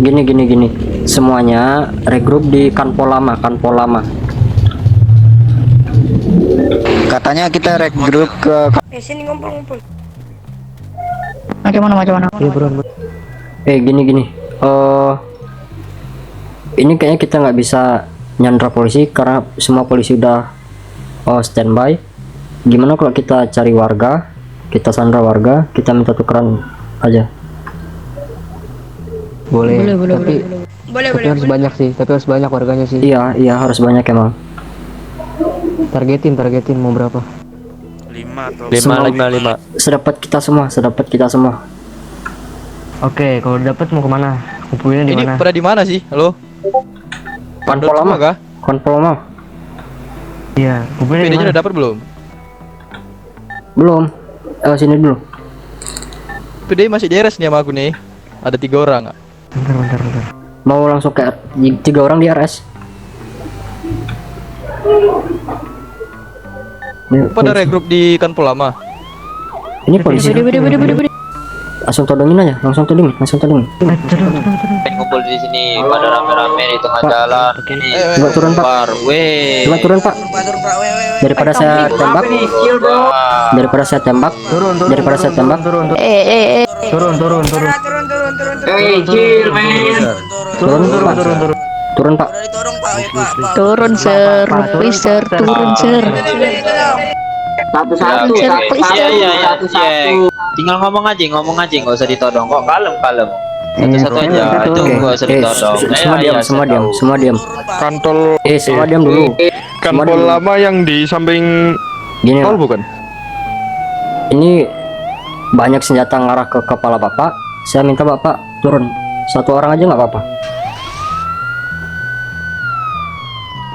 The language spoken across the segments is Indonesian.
Gini. Semuanya regroup di Kanpol Lama. Katanya kita regroup ke Sini ngumpul. macam mana? Iya bro. Gini. Ini kayaknya kita nggak bisa nyandra polisi karena semua polisi udah standby. Gimana kalau kita cari warga, kita sandra warga, kita minta tukeran aja? Boleh. Boleh. Harus banyak sih, tapi harus banyak warganya sih. Iya harus banyak emang. Targetin mau berapa? 5. Sedapat kita semua. Oke, kalau dapat mau kemana? Kumpulinnya di Ini mana? pada di mana sih? Halo? Kanpol Lama kah? Kanpol Lama. Iya, kumpulinnya di PD-nya mana? udah dapat belum? Belum. Sini dulu. PD masih di RS nih sama aku nih. Ada 3 orang. Bentar. Mau langsung ke 3 orang di RS. Ini Pada polisi. regroup di Kanpol Lama. Ini polisi. Langsung todongin aja, langsung todongin. Ngumpul di sini pada rame-rame di tengah Pak. jalan. Ini Coba turun pak. Coba turun pak. Daripada saya tembak. Turun. Turun. Turun pak. Turun sir, please sir, turun sir. Satu-satu. Iya. Tinggal ngomong aja, nggak usah ditodong kok. Kalem. Satu-satu aja. Itu nggak usah ditodong. Semua diam. Kantol Semua diam dulu. Kanpol Lama yang di samping Gini tol Pak. bukan? Ini banyak senjata ngarah ke kepala bapak. Saya minta bapak turun. 1 orang aja nggak apa-apa.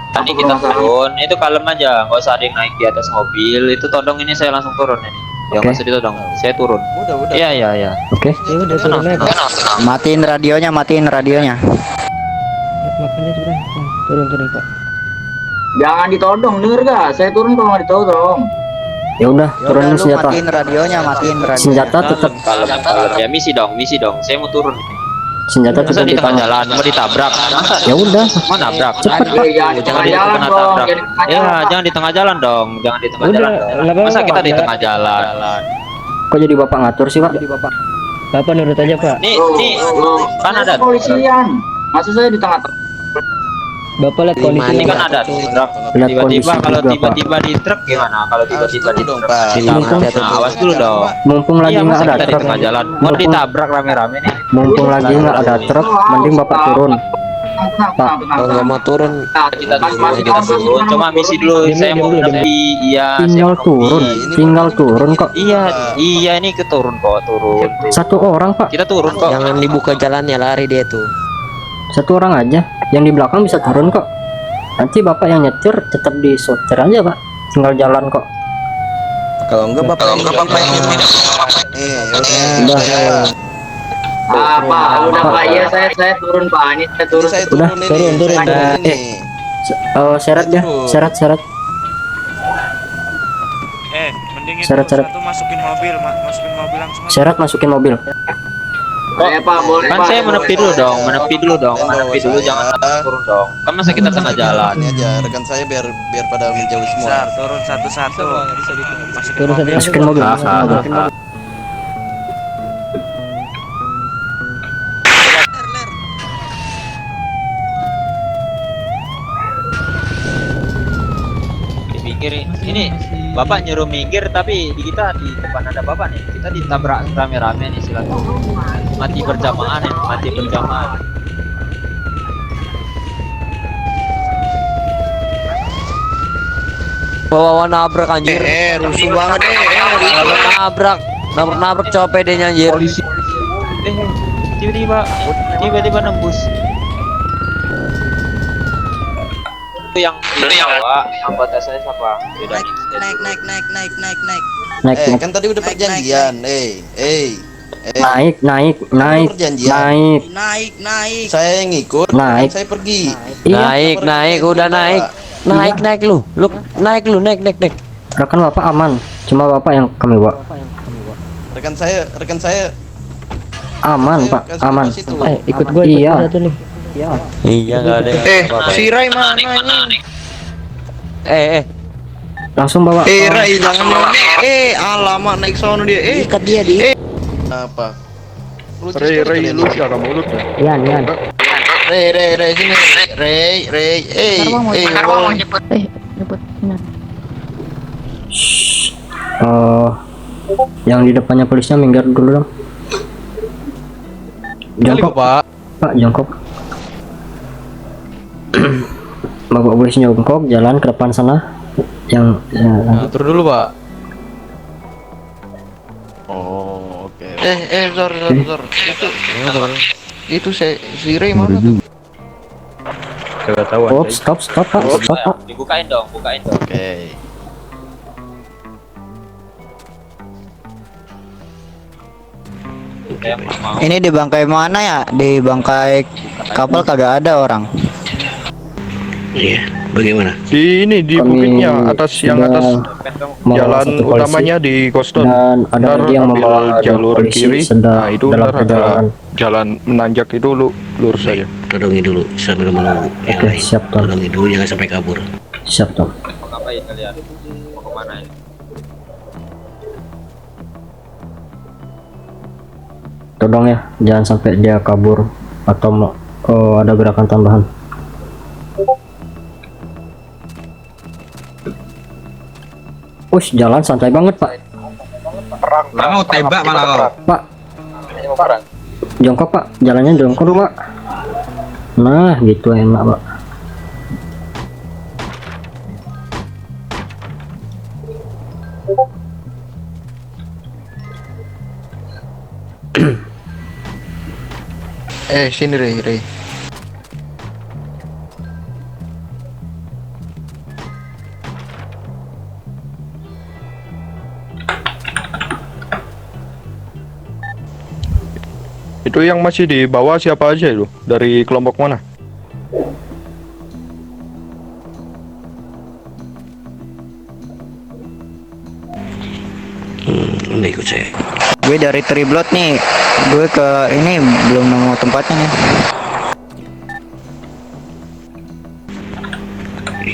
Tadi kita turun, itu kalem aja, nggak usah ada yang naik di atas mobil. Itu todong ini saya langsung turun ini. Ya nggak usah ditodong, saya turun. Udah. Iya. Oke. Ya udah turun aja. matiin radionya. Makanya turun pak. Jangan ditodong, denger gak? Saya turun kalau nggak ditodong. Ya udah, turunin Lu senjata. matiin radionya. Senjata tetap Kalem. Ya misi dong. Saya mau turun. senjata Masa tetap di di tengah tangan. jalan, mau ditabrak? Masa? Ya udah. Mau nabrak? Cepet, Pak. Jangan di tengah jalan dong. Jangan di tengah jalan dong. Udah, nggak apa-apa, Masa kita Pak. di tengah jalan? Kok jadi bapak ngatur sih pak? Bapak nurut aja pak. Nih, kan ada Polisian. Maksud saya di tengah. Bapak lihat kondisi ini kan ada truk. Lihat Tiba-tiba kondisi kalau juga, tiba-tiba di truk gimana? Kalau tiba-tiba di truk Mumpung- ditabrak, nah, awas dulu dong. Mumpung lagi Iya, nggak masa ada kita di truk. tengah jalan mau ditabrak rame-rame nih. Mumpung lagi nggak ada truk, mending bapak turun. Pak. Nggak mau turun. Kita turun. Cuma misi dulu. Saya mau menepi. Iya. Tinggal turun kok. Iya ini keturun kok, turun. 1 orang pak. Kita turun kok. Jangan dibuka jalannya, lari dia tuh. 1 orang aja. Yang di belakang bisa turun kok. Nanti bapak yang nyetir tetap di soter aja pak. Tinggal jalan kok. Kalau enggak bapak Udah. Pak, udah Pak. Iya, saya turun Pak. Ini saya turun. Udah. Turun. Seret dia. Seret. Mending itu Seret. satu masukin mobil langsung aja. Seret masukin mobil. Pak, boleh Kan Pak. saya menepi dulu dong. Jangan langsung turun dong. Kan masa kita tengah jalan. Ini aja rekan saya biar pada menjauh semua. Turun satu-satu. Turun saja. Masukin mobil. Minggir ini bapak nyuruh minggir tapi di kita di depan ada bapak nih, kita ditabrak rame-rame nih, silakan mati berjamaah. Bawa nabrak anjir. Rusuh banget Nabrak cowok PD-nya anjir. Polisi tiba-tiba nembus itu yang bawa anggota saya siapa? Naik. kan tadi udah perjanjian. Naik. Saya yang ikut. Naik. Saya pergi. Iya. Naik, udah naik. Naik lu. Naik. Rekan bapak aman. Cuma bapak yang kami bawa. Rekan saya Aman pak, Kasih aman. masih tuh. Ikut gue Iya. satu nih. Iya nggak ada. si Rai mana ini? Langsung bawa. Rai jangan alamak naik sono dia. Ikat dia di. Apa? Lucu Rai sekali Rai kalian. lu jaga mulutnya. Ian. Ray sini. Ray. Sekarang mau jemput. Jemput. Benar. Yang di depannya polisnya minggir dulu dong. Kali kok, Jongkok, Pak. Pak, jongkok. Bapak polisi jongkok, jalan ke depan sana. Yang Nah, turun dulu, Pak. Oh, oke. Zor. Itu si Ray mana tuh? stop, Pak, stop, Pak. Dibukain dong, bukain dong. Oke. Ini di bangkai mana ya? Di bangkai kapal kagak ada orang. Iya, bagaimana? Di ini di Kami bukitnya atas yang sudah atas membawa jalan satu polisi, utamanya di Koston. dan ada Ntar lagi yang ambil membawa dua jalur polisi kiri. sedang Nah, itu dalam ntar ada perjalanan. jalan menanjak itu lurus saja. Todongi dulu sambil menunggu. Oke, siap Tom. Todongi dulu jangan sampai kabur. Siap Tom. Mau ngapain kalian? Mau kemana ini? Tolong ya, jangan sampai dia kabur atau ada gerakan tambahan. Ush, jalan santai banget Pak. Mau tembak malah kau. Pak, jongkok Pak, jalannya jongkok dulu Pak. Nah, gitu enak Pak. Sini Ray. Itu yang masih di bawah siapa aja itu? Dari kelompok mana? Anda ikut saya. Gue dari Triblot nih. Gue ke ini belum nemu tempatnya nih.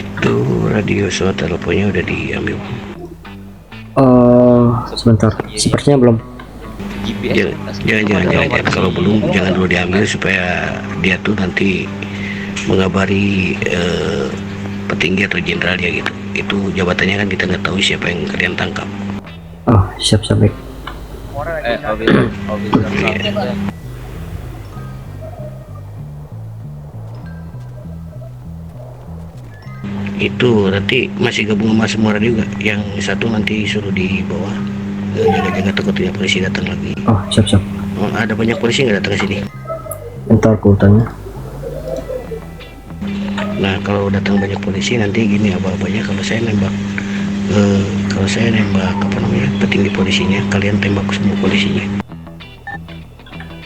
Itu radio soal teleponnya udah diambil. Sebentar, sepertinya belum. Jangan. Kalau belum jangan dulu diambil supaya dia tuh nanti mengabari petinggi atau jenderal dia gitu. Itu jabatannya kan kita nggak tahu siapa yang kalian tangkap. Oh, siap baik. Itu nanti masih gabung sama semua juga. Yang satu nanti suruh di bawah jaga-jaga takutnya polisi datang lagi. Oh, siap. Oh, ada banyak polisi nggak datang ke sini? Bentar aku tanya. Nah kalau datang banyak polisi nanti gini apa-apanya kalau saya nembak apa namanya petinggi polisinya, kalian tembak semua polisinya.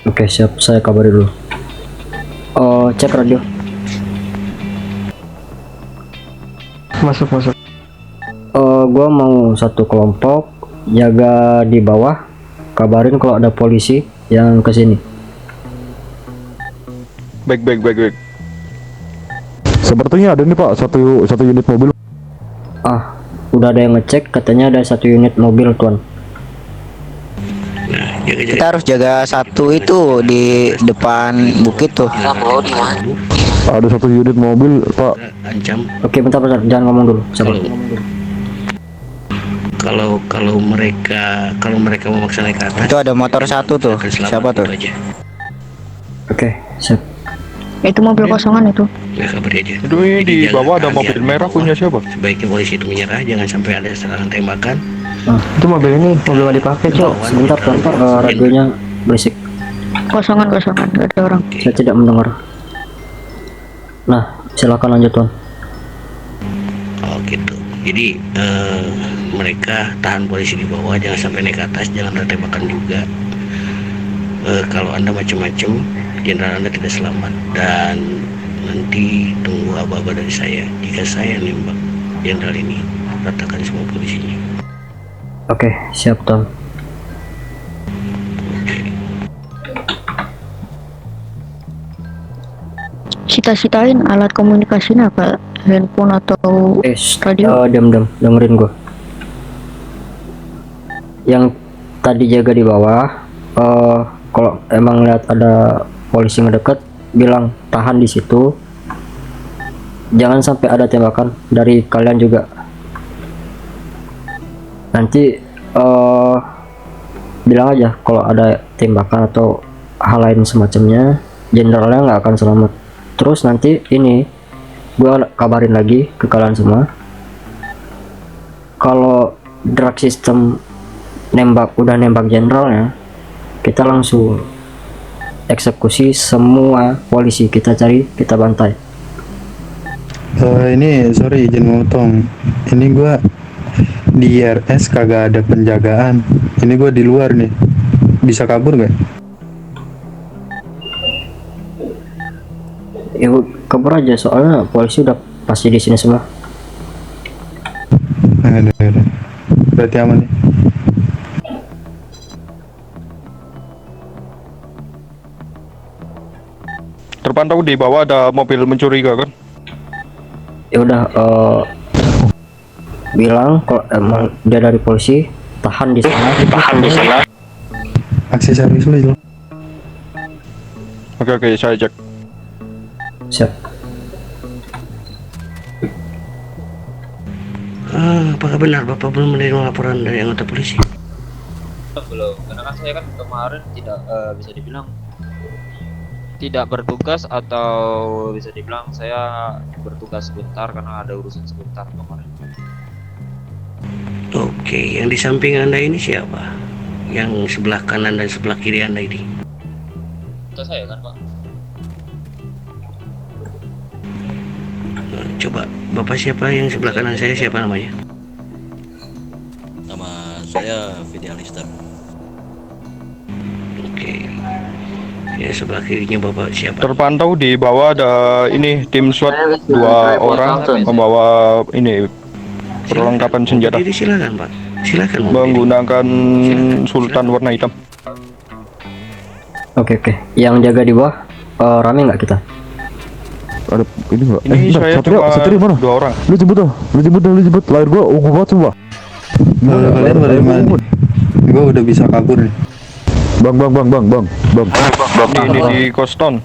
Oke, siap, saya kabari dulu. Cek radio. Masuk. Gua mau satu kelompok jaga di bawah, kabarin kalau ada polisi yang kesini. Baik. Sepertinya ada nih Pak, satu unit mobil. Udah ada yang ngecek, katanya ada satu unit mobil tuan. Nah jaga-jaga. Kita harus jaga satu itu di depan bukit tuh. Ada satu unit mobil Pak. Ancam Oke, bentar, jangan ngomong dulu. Sabar. kalau mereka memaksa naik ke atas. Itu ada motor satu tuh. akan selamat, Siapa tuh? itu aja. Oke, siap. Itu mobil kosongan itu. Ya kabar aja. Itu ini di Jadi bawah ada jangan mobil kalian merah punya siapa? Sebaiknya polisi itu menyerah, jangan sampai ada serangan tembakan. Itu mobil ini mobil nggak dipakai cok. Sebentar, radionya berisik. Kosongan, gak ada orang. Saya tidak mendengar. Nah, silakan lanjut tuan. Oh gitu. Jadi mereka tahan polisi di bawah, jangan sampai naik ke atas, jangan ada tembakan juga. Kalau anda macam-macam, jenderal anda tidak selamat, dan nanti tunggu aba-aba dari saya. Jika saya nembak jenderal ini, ratakan semua polisinya. Oke, siap tuan. disita-sitain alat komunikasinya apa? Handphone atau radio? Diam dengerin gua. Yang tadi jaga di bawah, kalau emang lihat ada polisi ngedekat, bilang tahan di situ. Jangan sampai ada tembakan dari kalian juga. Nanti bilang aja kalau ada tembakan atau hal lain semacamnya, jenderalnya nggak akan selamat. Terus nanti ini gua kabarin lagi ke kalian semua, kalau drag system udah nembak jenderalnya, kita langsung eksekusi semua polisi, kita cari, kita bantai. Ini sorry izin motong. Ini gua di RS kagak ada penjagaan. Ini gua di luar nih. Bisa kabur nggak? Ya kabur aja, soalnya polisi udah pasti di sini semua. Ada. Berarti aman nih. Terpantau di bawah ada mobil mencurigakan. Ya udah, bilang kalau emang dia dari polisi, tahan di sana. Aksesoris lu itu. Oke, saya cek. Siap. Apakah benar Bapak belum menerima laporan dari anggota polisi? Belum, karena kan saya kan kemarin tidak bisa dibilang tidak bertugas, atau bisa dibilang saya bertugas sebentar karena ada urusan sebentar kemarin. Oke, yang di samping Anda ini siapa? Yang sebelah kanan dan sebelah kiri Anda ini? Itu saya kan, Pak. Coba Bapak siapa yang sebelah kanan saya, siapa namanya? Nama saya Fidealister. Oke. Ya, sebelah kirinya Bapak siapa? Terpantau di bawah ada ini tim SWAT 2 orang membawa ini perlengkapan senjata. Jadi silakan Pak. Silakan. Menggunakan sultan warna hitam. Oke. Yang jaga di bawah, rame nggak kita? Ada ini enggak? Ini saya cuma mana? 2 orang. Lu jemput. Lahir gua ungu banget coba. Kalian dari mana? Gua udah bisa kabur nih. Bang. Ini di Koston.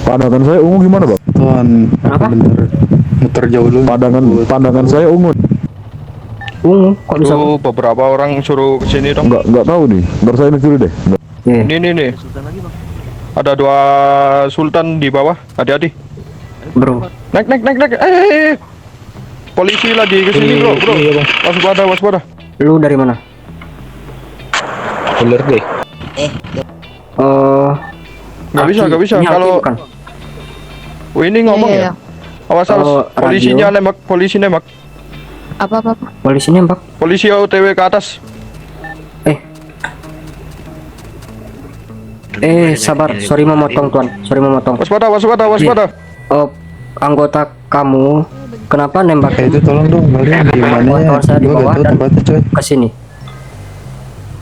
Pandangan saya ungu gimana, Bang? Tuan, bener. Muter jauh dulu. Pandangan saya ungu. Kok bisa? Tuh, beberapa orang suruh kesini dong. Enggak tahu nih. Ntar saya dulu deh. Ini. Ada 2 sultan di bawah. Hati-hati. Bro. Naik. Polisi lagi kesini, bro. Waspada. Lu dari mana? Bener deh. Nggak bisa. Kalau ini ngomong ya. Awas, polisinya nembak. Apa? Polisi nembak. Polisi OTW ke atas. Sabar, sorry memotong tuan, Waspada. Anggota kamu kenapa nembak? Itu tolong dong, kalian di mana ya? Saya di bawah dan ke sini.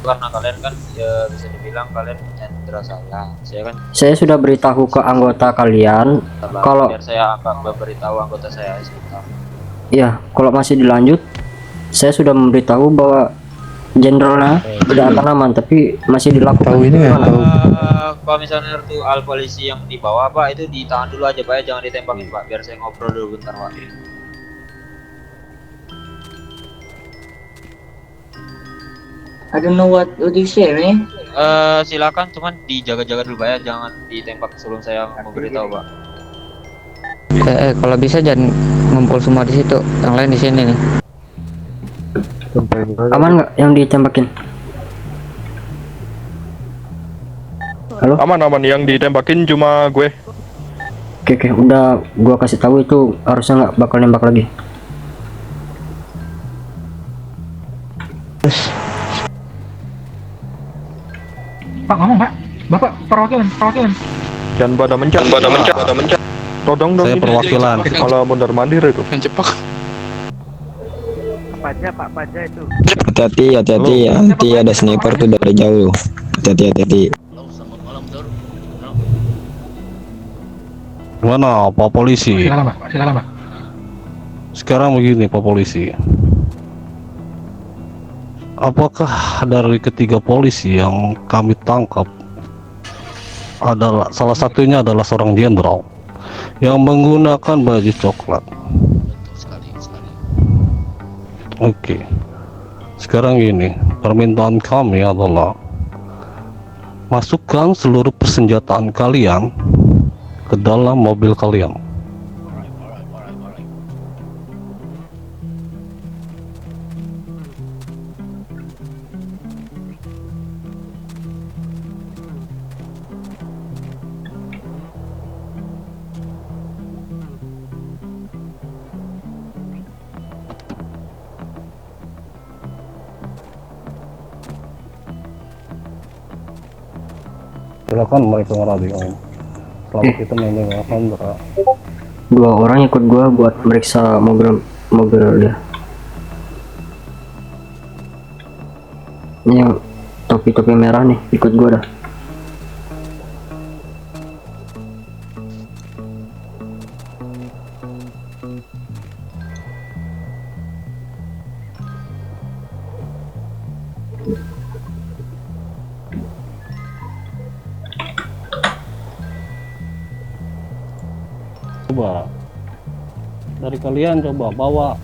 Karena kalian kan ya bisa dibilang kalian menyandera Saya sudah beritahu ke anggota kalian kalau biar saya beritahu anggota saya sebentar. Iya, kalau masih dilanjut, saya sudah memberitahu bahwa jenderalnya udah akan aman, tapi masih dilakukan. Tahu ini ya, tahu. Kalau misalnya itu al polisi yang di bawah Pak, itu ditahan dulu aja Pak, jangan ditembakin Pak, biar saya ngobrol dulu bentar Pak. I don't know what you say, man. Silakan, cuman dijaga-jaga dulu Pak ya, jangan ditembak sebelum saya memberitahu Pak. Kalau bisa jangan ngumpul semua di situ, yang lain di sini nih. Aman nggak yang ditembakin? Halo? Aman, yang ditembakin cuma gue. Oke, udah gua kasih tahu itu harusnya nggak bakal nembak lagi. Pak ngomong Pak, Bapak perwakilan. Jangan pada mencat. Todong dong. Saya perwakilan. Kalau mondar mandir itu. Cepak. Pak Paja itu. Hati-hati, nanti ada sniper tuh dari jauh. Hati-hati. Mana Pak Polisi? Silakan Pak, silakan Pak. Sekarang begini Pak Polisi. Apakah dari ketiga polisi yang kami tangkap adalah salah satunya adalah seorang jenderal yang menggunakan baju coklat? Betul sekali. Oke. Sekarang ini permintaan kami adalah masukkan seluruh persenjataan kalian ke dalam mobil kalian. Silakan mereka ngeradio. Selama kita memang Sandra. 2 orang ikut gua buat meriksa mobil dia. Ini yang topi merah nih ikut gua dah. Coba dari kalian coba bawa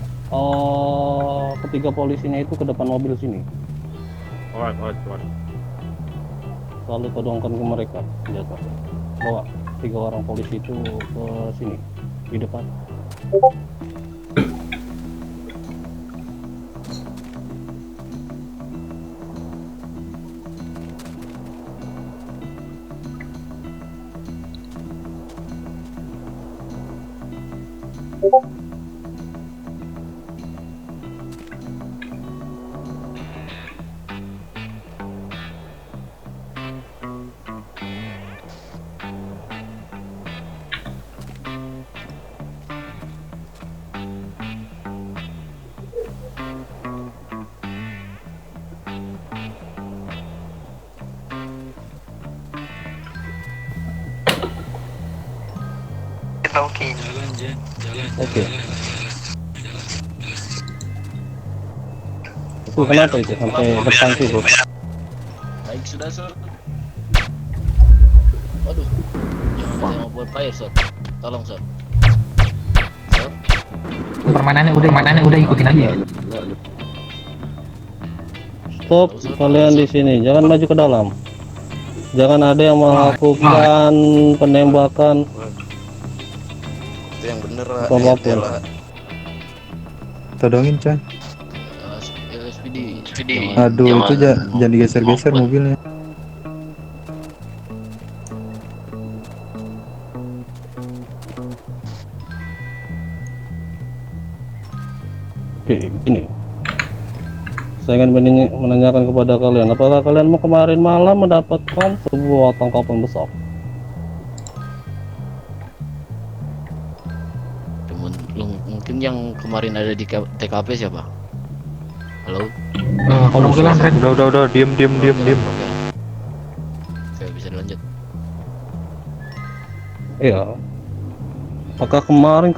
ketiga polisinya itu ke depan mobil sini. Alright. Lalu todongkan ke mereka senjata. Bawa 3 orang polisi itu ke sini di depan. Oke. Oke. Itu kenapa itu sampai depan sih, Bro? Baik, sudah, Sir. Waduh. Jangan mau buat fire, Sir. Tolong, Sir. Sir. Permainannya udah ikutin aja. Stop kalian di sini, jangan maju ke dalam. Jangan ada yang melakukan penembakan. Itu yang bener Apapun. Todongin, Chan. SPD. Aduh, itu jangan digeser-geser mobilnya. Oke, ini. Saya ingin menanyakan kepada kalian, apakah kalian mau kemarin malam mendapatkan sebuah tangkapan besar? Mungkin yang kemarin ada di TKP siapa? Halo? Kebetulan Ren. Udah, diem. Oke, bisa dilanjut. Iya. Apakah kemarin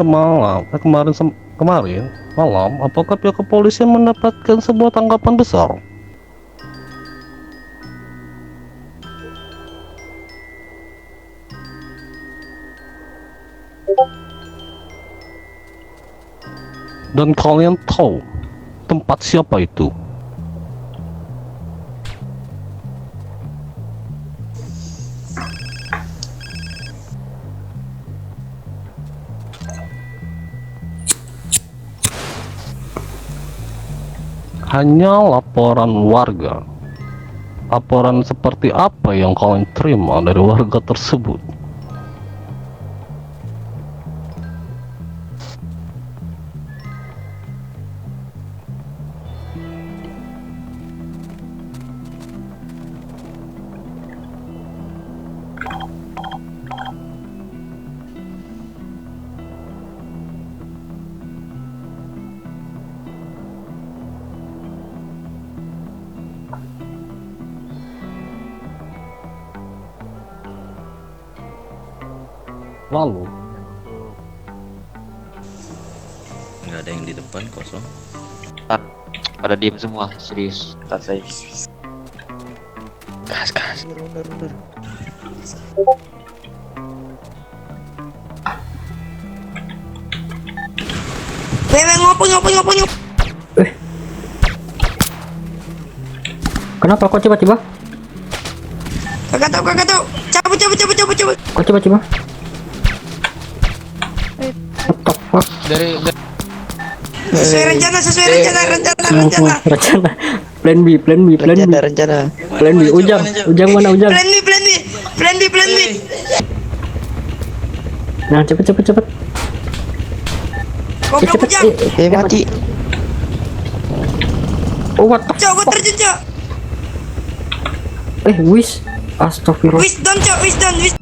malam, apakah pihak kepolisian mendapatkan sebuah tangkapan besar? Dan kalian tahu tempat siapa itu? Hanya laporan warga. Laporan seperti apa yang kalian terima dari warga tersebut? Lalu ada yang di depan kosong. Pada diem semua, serius. Tak saya. Gas. Ngopo. Kenapa kok tiba-tiba? Kagak tahu. Cabut. Kok tiba-tiba? What the fuck? Sesuai rencana. Rencana. Plan B. Rencana. Plan B. Ujang mana Ujang? Plan B. Nah, cepet. Goblok Ujang. Mati. Oh, what the Cok, gua terjun, Cok. Wis. Astagfirullah. Wisdom, Cok.